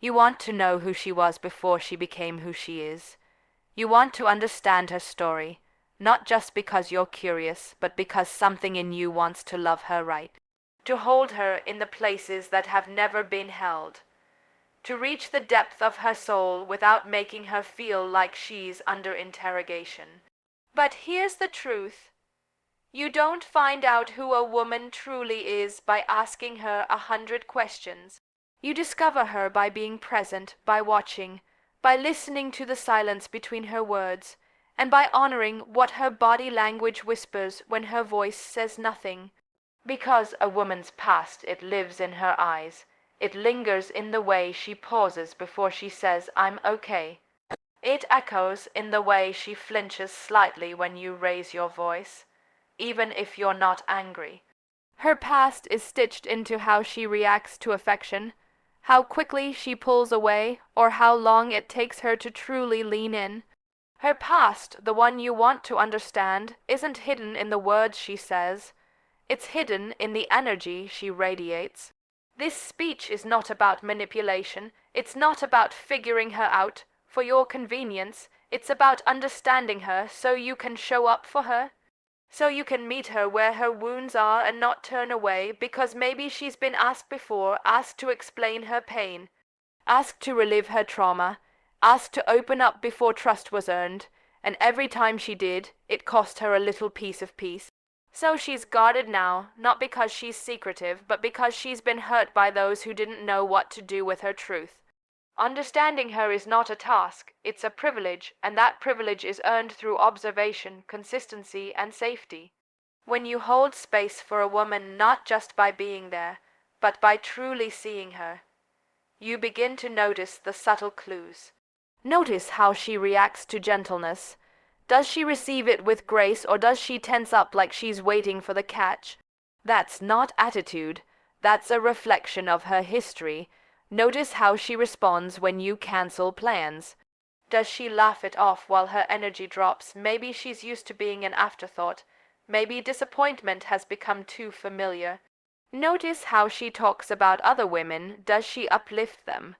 You want to know who she was before she became who she is. You want to understand her story, not just because you're curious, but because something in you wants to love her right, to hold her in the places that have never been held, to reach the depth of her soul without making her feel like she's under interrogation. But here's the truth. You don't find out who a woman truly is by asking her 100 questions. You discover her by being present, by watching, by listening to the silence between her words, and by honoring what her body language whispers when her voice says nothing. Because a woman's past, it lives in her eyes. It lingers in the way she pauses before she says, "I'm okay." It echoes in the way she flinches slightly when you raise your voice, even if you're not angry. Her past is stitched into how she reacts to affection, how quickly she pulls away, or how long it takes her to truly lean in. Her past, the one you want to understand, isn't hidden in the words she says. It's hidden in the energy she radiates. This speech is not about manipulation. It's not about figuring her out for your convenience. It's about understanding her so you can show up for her. So you can meet her where her wounds are and not turn away because maybe she's been asked before, asked to explain her pain, asked to relive her trauma, asked to open up before trust was earned, and every time she did, it cost her a little piece of peace. So she's guarded now, not because she's secretive, but because she's been hurt by those who didn't know what to do with her truth. Understanding her is not a task, it's a privilege, and that privilege is earned through observation, consistency, and safety. When you hold space for a woman not just by being there, but by truly seeing her, you begin to notice the subtle clues. Notice how she reacts to gentleness. Does she receive it with grace, or does she tense up like she's waiting for the catch? That's not attitude, that's a reflection of her history. Notice how she responds when you cancel plans. Does she laugh it off while her energy drops? Maybe she's used to being an afterthought. Maybe disappointment has become too familiar. Notice how she talks about other women. Does she uplift them?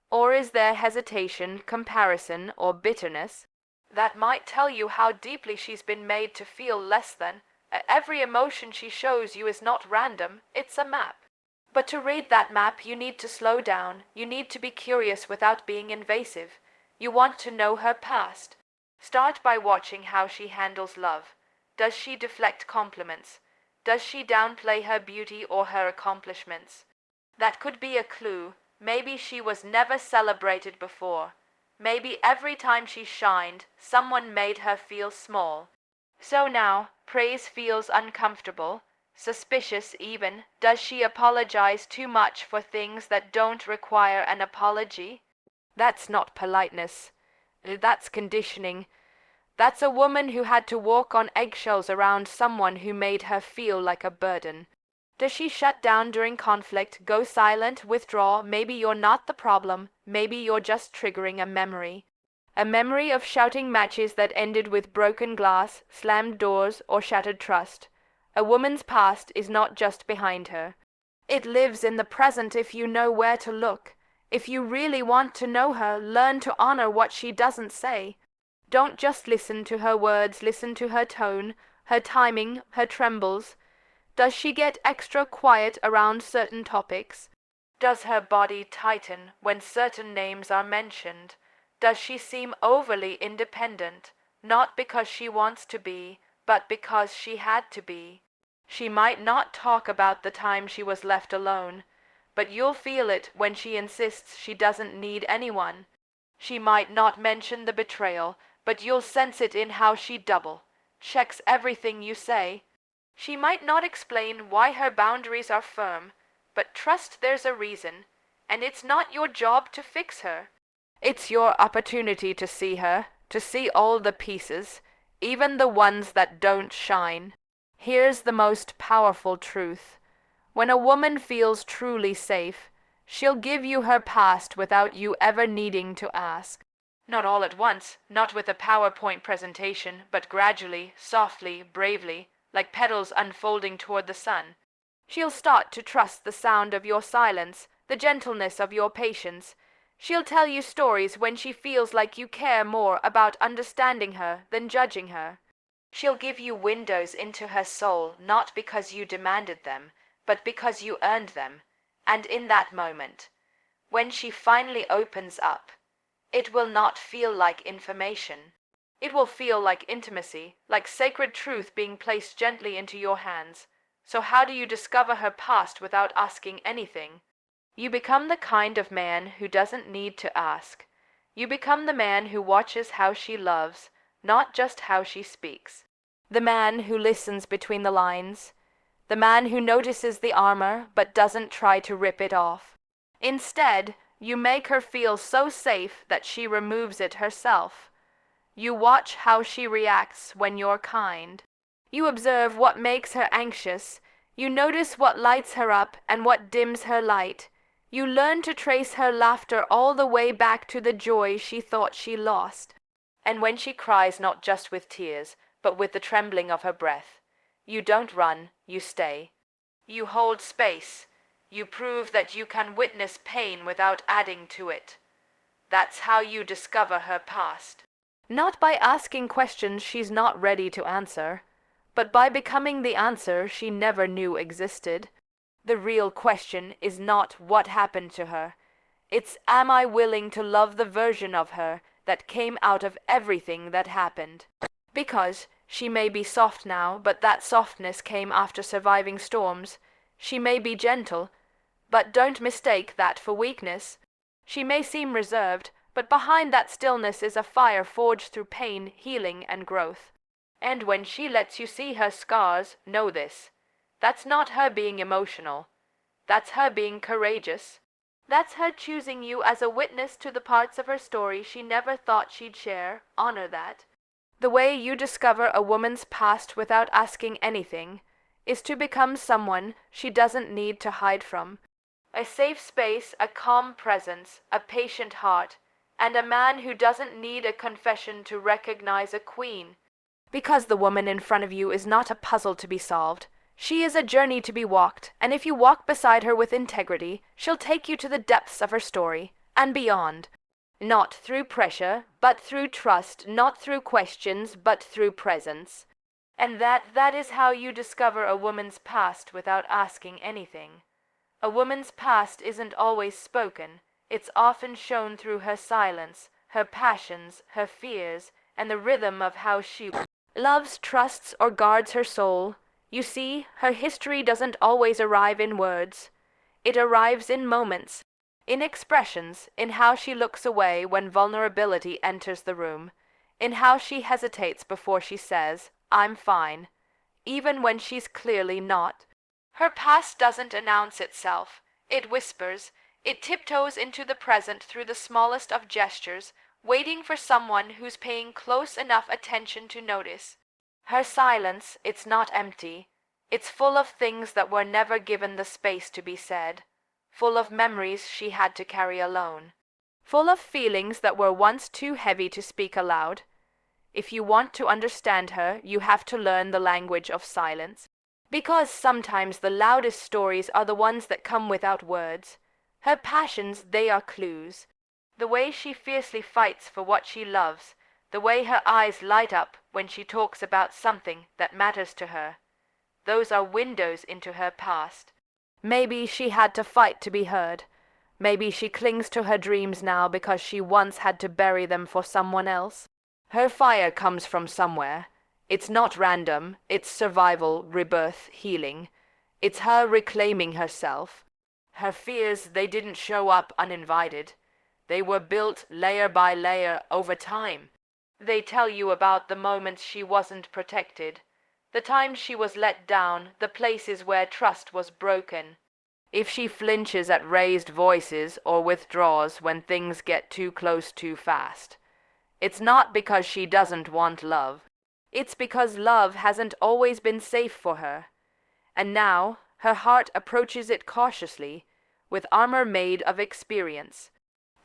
Or is there hesitation, comparison, or bitterness? That might tell you how deeply she's been made to feel less than. Every emotion she shows you is not random, it's a map. But to read that map, you need to slow down. You need to be curious without being invasive. You want to know her past. Start by watching how she handles love. Does she deflect compliments? Does she downplay her beauty or her accomplishments? That could be a clue. Maybe she was never celebrated before. Maybe every time she shined, someone made her feel small. So now, praise feels uncomfortable. Suspicious even. Does she apologize too much for things that don't require an apology? That's not politeness. That's conditioning. That's a woman who had to walk on eggshells around someone who made her feel like a burden. Does she shut down during conflict, go silent, withdraw? Maybe you're not the problem. Maybe you're just triggering a memory. A memory of shouting matches that ended with broken glass, slammed doors, or shattered trust. A woman's past is not just behind her. It lives in the present if you know where to look. If you really want to know her, learn to honor what she doesn't say. Don't just listen to her words, listen to her tone, her timing, her trembles. Does she get extra quiet around certain topics? Does her body tighten when certain names are mentioned? Does she seem overly independent, not because she wants to be, but because she had to be? She might not talk about the time she was left alone, but you'll feel it when she insists she doesn't need anyone. She might not mention the betrayal, but you'll sense it in how she checks everything you say. She might not explain why her boundaries are firm, but trust there's a reason, and it's not your job to fix her. It's your opportunity to see her, to see all the pieces, even the ones that don't shine. Here's the most powerful truth. When a woman feels truly safe, she'll give you her past without you ever needing to ask. Not all at once, not with a PowerPoint presentation, but gradually, softly, bravely, like petals unfolding toward the sun. She'll start to trust the sound of your silence, the gentleness of your patience. She'll tell you stories when she feels like you care more about understanding her than judging her. She'll give you windows into her soul not because you demanded them, but because you earned them. And in that moment, when she finally opens up, it will not feel like information. It will feel like intimacy, like sacred truth being placed gently into your hands. So how do you discover her past without asking anything? You become the kind of man who doesn't need to ask. You become the man who watches how she loves, not just how she speaks. The man who listens between the lines. The man who notices the armor but doesn't try to rip it off. Instead, you make her feel so safe that she removes it herself. You watch how she reacts when you're kind. You observe what makes her anxious. You notice what lights her up and what dims her light. You learn to trace her laughter all the way back to the joy she thought she lost. And when she cries not just with tears, but with the trembling of her breath, you don't run, you stay. You hold space. You prove that you can witness pain without adding to it. That's how you discover her past. Not by asking questions she's not ready to answer, but by becoming the answer she never knew existed. The real question is not what happened to her. It's, am I willing to love the version of her that came out of everything that happened? Because she may be soft now, but that softness came after surviving storms. She may be gentle, but don't mistake that for weakness. She may seem reserved, but behind that stillness is a fire forged through pain, healing, and growth. And when she lets you see her scars, know this. That's not her being emotional. That's her being courageous. That's her choosing you as a witness to the parts of her story she never thought she'd share. Honor that. The way you discover a woman's past without asking anything is to become someone she doesn't need to hide from. A safe space, a calm presence, a patient heart, and a man who doesn't need a confession to recognize a queen. Because the woman in front of you is not a puzzle to be solved. She is a journey to be walked, and if you walk beside her with integrity, she'll take you to the depths of her story, and beyond. Not through pressure, but through trust, not through questions, but through presence. And that is how you discover a woman's past without asking anything. A woman's past isn't always spoken. It's often shown through her silence, her passions, her fears, and the rhythm of how she loves, trusts, or guards her soul. You see, her history doesn't always arrive in words. It arrives in moments, in expressions, in how she looks away when vulnerability enters the room, in how she hesitates before she says, I'm fine, even when she's clearly not. Her past doesn't announce itself. It whispers. It tiptoes into the present through the smallest of gestures, waiting for someone who's paying close enough attention to notice. Her silence, it's not empty. It's full of things that were never given the space to be said. Full of memories she had to carry alone. Full of feelings that were once too heavy to speak aloud. If you want to understand her, you have to learn the language of silence. Because sometimes the loudest stories are the ones that come without words. Her passions, they are clues. The way she fiercely fights for what she loves, the way her eyes light up when she talks about something that matters to her. Those are windows into her past. Maybe she had to fight to be heard. Maybe she clings to her dreams now because she once had to bury them for someone else. Her fire comes from somewhere. It's not random. It's survival, rebirth, healing. It's her reclaiming herself. Her fears, they didn't show up uninvited. They were built layer by layer over time. They tell you about the moments she wasn't protected, the times she was let down, the places where trust was broken. If she flinches at raised voices or withdraws when things get too close too fast, it's not because she doesn't want love. It's because love hasn't always been safe for her. And now her heart approaches it cautiously, with armor made of experience.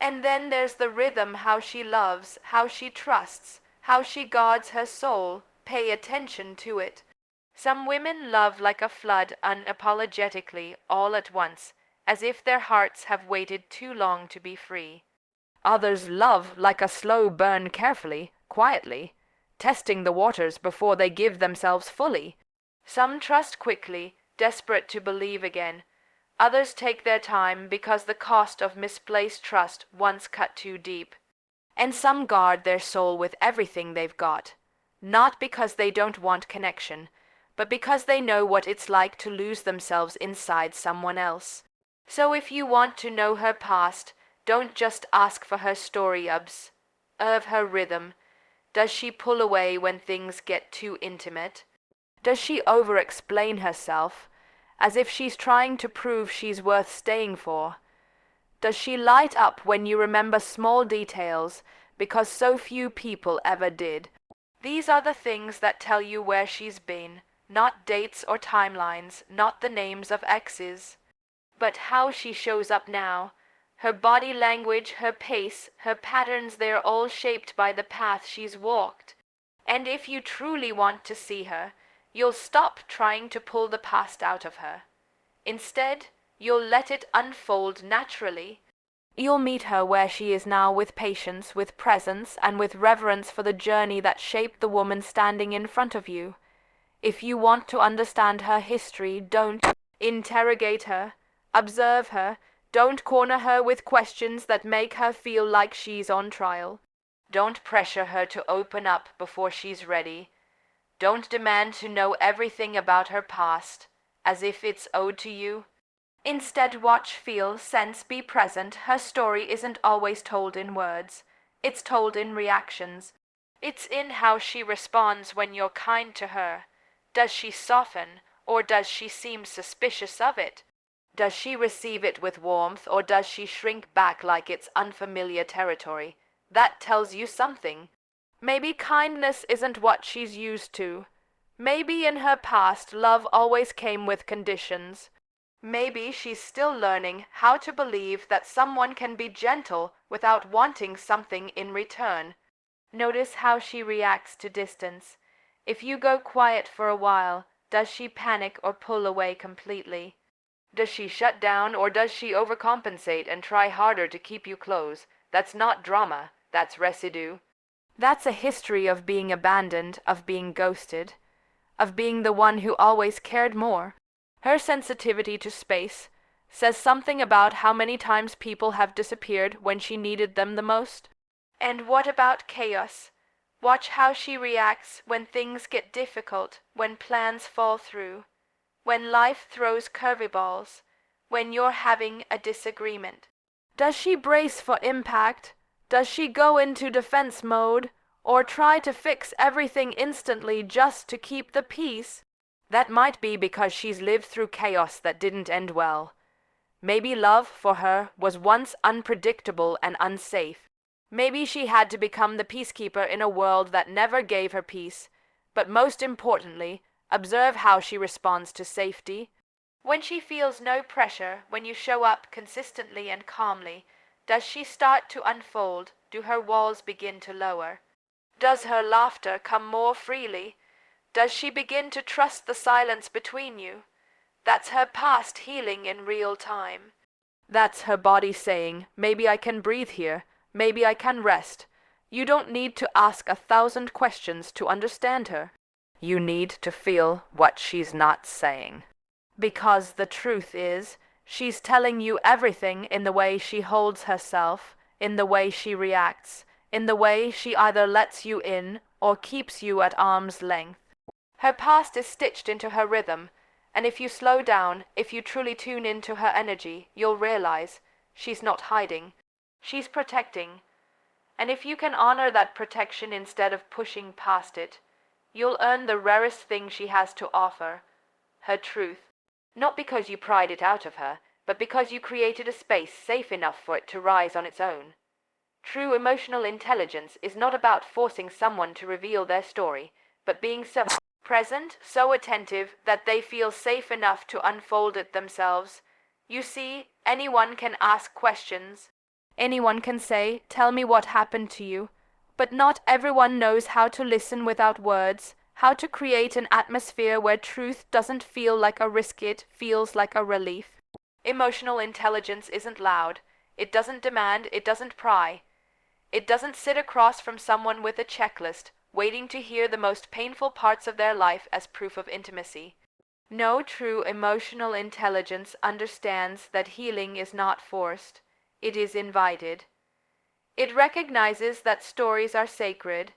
And then there's the rhythm, how she loves, how she trusts, how she guards her soul. Pay attention to it. Some women love like a flood, unapologetically, all at once, as if their hearts have waited too long to be free. Others love like a slow burn, carefully, quietly, testing the waters before they give themselves fully. Some trust quickly, desperate to believe again. Others take their time because the cost of misplaced trust once cut too deep. And some guard their soul with everything they've got, not because they don't want connection, but because they know what it's like to lose themselves inside someone else. So if you want to know her past, don't just ask for her story, observe her rhythm. Does she pull away when things get too intimate? Does she over-explain herself, as if she's trying to prove she's worth staying for? Does she light up when you remember small details, because so few people ever did? These are the things that tell you where she's been, not dates or timelines, not the names of exes, but how she shows up now. Her body language, her pace, her patterns, they're all shaped by the path she's walked. And if you truly want to see her, you'll stop trying to pull the past out of her. Instead, you'll let it unfold naturally. You'll meet her where she is now, with patience, with presence, and with reverence for the journey that shaped the woman standing in front of you. If you want to understand her history, don't interrogate her, observe her. Don't corner her with questions that make her feel like she's on trial. Don't pressure her to open up before she's ready. Don't demand to know everything about her past, as if it's owed to you. Instead, watch, feel, sense, be present. Her story isn't always told in words. It's told in reactions. It's in how she responds when you're kind to her. Does she soften, or does she seem suspicious of it? Does she receive it with warmth, or does she shrink back like it's unfamiliar territory? That tells you something. Maybe kindness isn't what she's used to. Maybe in her past, love always came with conditions. Maybe she's still learning how to believe that someone can be gentle without wanting something in return. Notice how she reacts to distance. If you go quiet for a while, does she panic or pull away completely? Does she shut down, or does she overcompensate and try harder to keep you close? That's not drama, that's residue. That's a history of being abandoned, of being ghosted, of being the one who always cared more. Her sensitivity to space says something about how many times people have disappeared when she needed them the most. And what about chaos? Watch how she reacts when things get difficult, when plans fall through, when life throws curveballs, when you're having a disagreement. Does she brace for impact? Does she go into defense mode, or try to fix everything instantly just to keep the peace? That might be because she's lived through chaos that didn't end well. Maybe love for her was once unpredictable and unsafe. Maybe she had to become the peacekeeper in a world that never gave her peace. But most importantly, observe how she responds to safety. When she feels no pressure, when you show up consistently and calmly, does she start to unfold? Do her walls begin to lower? Does her laughter come more freely? Does she begin to trust the silence between you? That's her past healing in real time. That's her body saying, maybe I can breathe here, maybe I can rest. You don't need to ask 1,000 questions to understand her. You need to feel what she's not saying. Because the truth is, she's telling you everything in the way she holds herself, in the way she reacts, in the way she either lets you in or keeps you at arm's length. Her past is stitched into her rhythm, and if you slow down, if you truly tune into her energy, you'll realize she's not hiding. She's protecting. And if you can honor that protection instead of pushing past it, you'll earn the rarest thing she has to offer, her truth. Not because you pried it out of her, but because you created a space safe enough for it to rise on its own. True emotional intelligence is not about forcing someone to reveal their story, but being so present, so attentive that they feel safe enough to unfold it themselves. You see, anyone can ask questions. Anyone can say, tell me what happened to you. But not everyone knows how to listen without words, how to create an atmosphere where truth doesn't feel like a risk, it feels like a relief. Emotional intelligence isn't loud. It doesn't demand, it doesn't pry. It doesn't sit across from someone with a checklist, waiting to hear the most painful parts of their life as proof of intimacy. No true emotional intelligence understands that healing is not forced, it is invited. It recognizes that stories are sacred,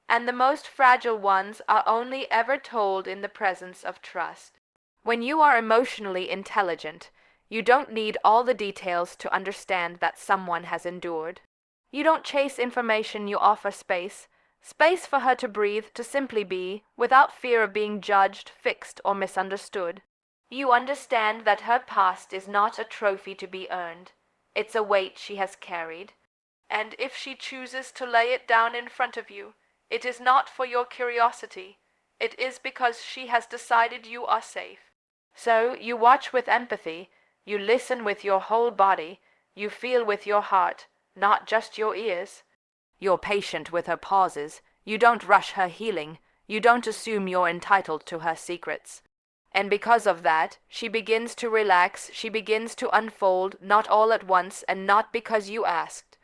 and the most fragile ones are only ever told in the presence of trust. When you are emotionally intelligent, you don't need all the details to understand that someone has endured. You don't chase information, you offer space. Space for her to breathe, to simply be, without fear of being judged, fixed, or misunderstood. You understand that her past is not a trophy to be earned. It's a weight she has carried. And if she chooses to lay it down in front of you, it is not for your curiosity. It is because she has decided you are safe. So you watch with empathy, you listen with your whole body, you feel with your heart, not just your ears. You're patient with her pauses, you don't rush her healing, you don't assume you're entitled to her secrets. And because of that, she begins to relax, she begins to unfold, not all at once and not because you asked.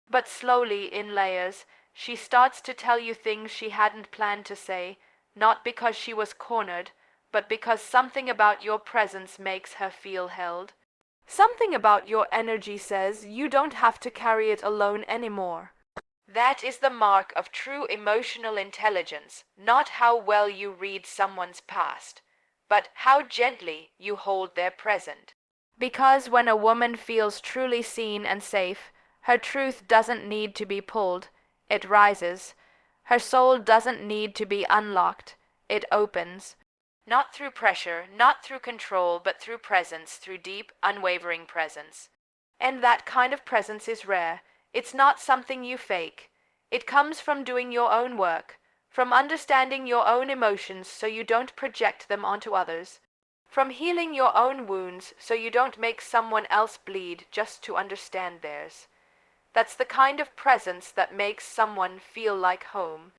But slowly, in layers, she starts to tell you things she hadn't planned to say, not because she was cornered, but because something about your presence makes her feel held. Something about your energy says you don't have to carry it alone anymore. That is the mark of true emotional intelligence, not how well you read someone's past, but how gently you hold their present. Because when a woman feels truly seen and safe, her truth doesn't need to be pulled, it rises. Her soul doesn't need to be unlocked, it opens. Not through pressure, not through control, but through presence, through deep, unwavering presence. And that kind of presence is rare. It's not something you fake. It comes from doing your own work, from understanding your own emotions so you don't project them onto others, from healing your own wounds so you don't make someone else bleed just to understand theirs. That's the kind of presence that makes someone feel like home.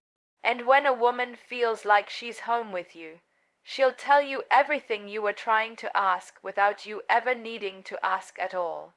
And when a woman feels like she's home with you, she'll tell you everything you were trying to ask without you ever needing to ask at all.